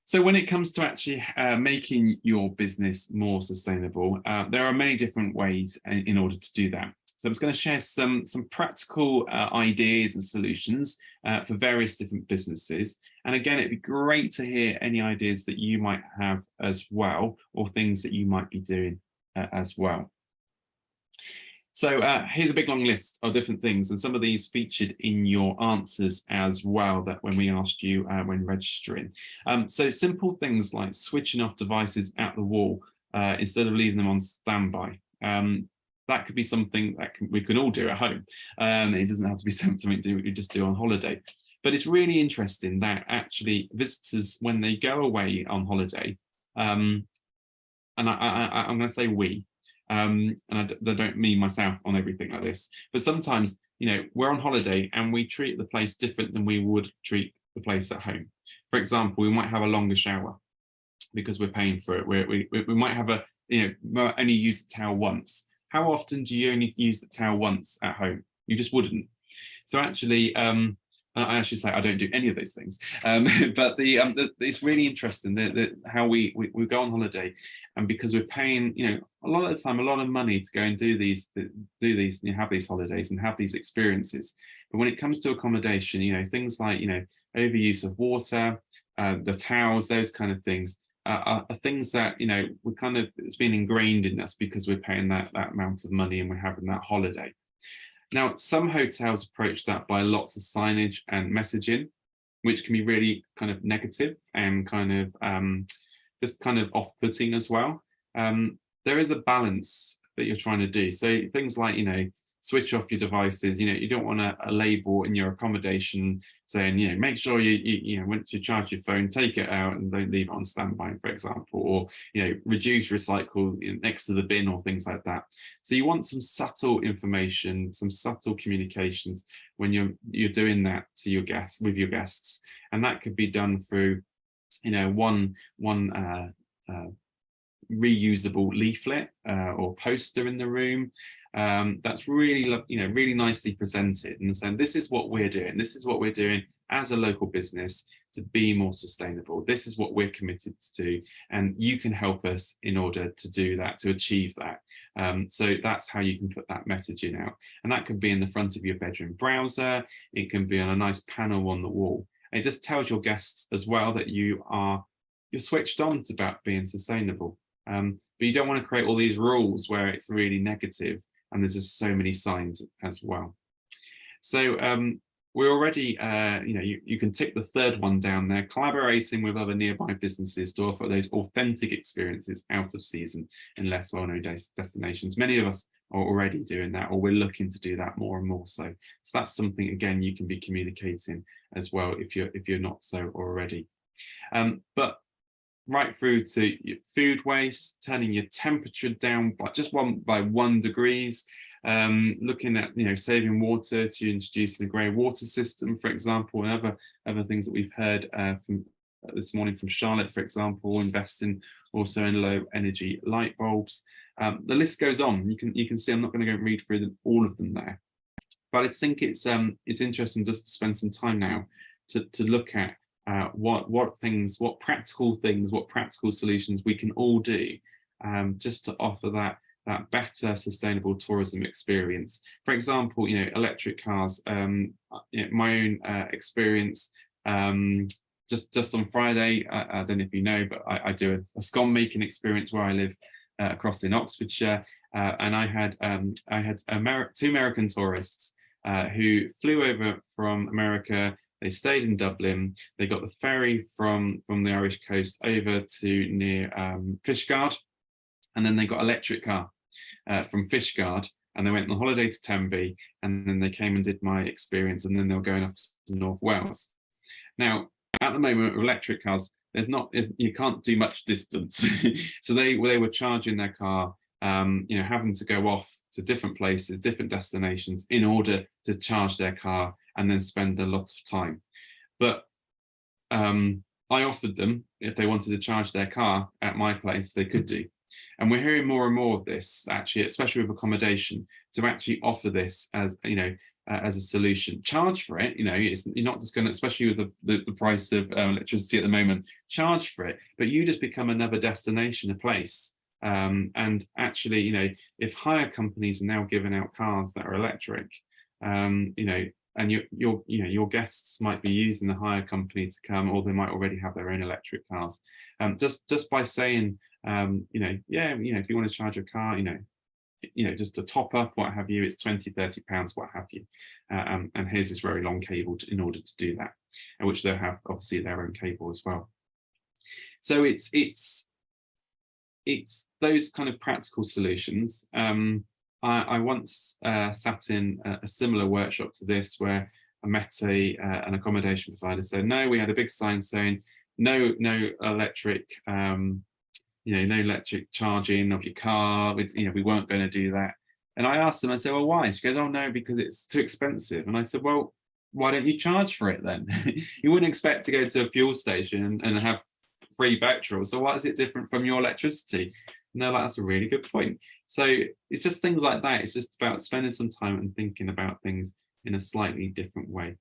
So when it comes to actually making your business more sustainable, there are many different ways in order to do that. So I'm just going to share some practical ideas and solutions for various different businesses. And again, it'd be great to hear any ideas that you might have as well, or things that you might be doing as well. So here's a big long list of different things, and some of these featured in your answers as well, that when we asked you when registering. So simple things like switching off devices at the wall instead of leaving them on standby. That could be something that we can all do at home. It doesn't have to be something we just do on holiday. But it's really interesting that actually visitors, when they go away on holiday, and I'm going to say we, and I don't mean myself on everything like this, but sometimes, we're on holiday and we treat the place different than we would treat the place at home. For example, we might have a longer shower because we're paying for it. We might have only use the towel once. How often do you only use the towel once at home? You just wouldn't. So actually, I actually say I don't do any of those things, but it's really interesting that how we go on holiday, and because we're paying a lot of the time a lot of money to go and do these have these holidays and have these experiences. But when it comes to accommodation, things like overuse of water, the towels, those kind of things are things that we it's been ingrained in us because we're paying that amount of money and we're having that holiday. Now, some hotels approach that by lots of signage and messaging, which can be really kind of negative and just off-putting as well. There is a balance that you're trying to do. So things like, switch off your devices. You don't want a label in your accommodation saying, make sure you once you charge your phone, take it out and don't leave it on standby, for example, or reduce, recycle next to the bin or things like that. So you want some subtle information, some subtle communications when you're doing that to your guests, with your guests, and that could be done through one reusable leaflet or poster in the room that's really really nicely presented and saying, this is what we're doing, this is what we're doing as a local business to be more sustainable, this is what we're committed to do, and you can help us in order to do that, to achieve that. So that's how you can put that messaging out, and that can be in the front of your bedroom browser, it can be on a nice panel on the wall. It just tells your guests as well that you're switched on to about being sustainable. But you don't want to create all these rules where it's really negative and there's just so many signs as well. So we're already, you can tick the third one down there, collaborating with other nearby businesses to offer those authentic experiences out of season in less well-known destinations. Many of us are already doing that, or we're looking to do that more and more so. So that's something, again, you can be communicating as well if you're not so already. But right through to your food waste, turning your temperature down by 1 degree, looking at saving water to introducing a grey water system, for example, and other things that we've heard from this morning from Charlotte, for example, investing also in low energy light bulbs. The list goes on. You can see I'm not going to go read through all of them there, but I think it's interesting just to spend some time now to look at what practical solutions we can all do just to offer that better sustainable tourism experience. For example, electric cars. My own experience. Just on Friday, I don't know if you know, but I do a scone making experience where I live across in Oxfordshire, and I had 2 American tourists who flew over from America. They stayed in Dublin. They got the ferry from the Irish coast over to near Fishguard, and then they got an electric car from Fishguard, and they went on holiday to Tenby, and then they came and did my experience, and then they were going up to North Wales. Now, at the moment with electric cars, you can't do much distance, so they were charging their car, having to go off to different places, different destinations in order to charge their car and then spend a lot of time. But I offered them, if they wanted to charge their car at my place, they could do. And we're hearing more and more of this, actually, especially with accommodation, to actually offer this as as a solution. Charge for it, you're not just going to, especially with the price of electricity at the moment, charge for it, but you just become another destination, a place. And actually, if hire companies are now giving out cars that are electric, and your guests might be using the hire company to come, or they might already have their own electric cars. Just by saying, if you want to charge a car, just a top up, what have you, it's 20-30 pounds, what have you. And here's this very long cable in order to do that, which they'll have obviously their own cable as well. So it's those kind of practical solutions. I once sat in a similar workshop to this, where I met an accommodation provider. So no, we had a big sign saying no electric, no electric charging of your car. We weren't going to do that. And I asked them, I said, well, why? She goes, oh no, because it's too expensive. And I said, well, why don't you charge for it then? You wouldn't expect to go to a fuel station and have free petrol. So why is it different from your electricity? No, that's a really good point. So it's just things like that. It's just about spending some time and thinking about things in a slightly different way.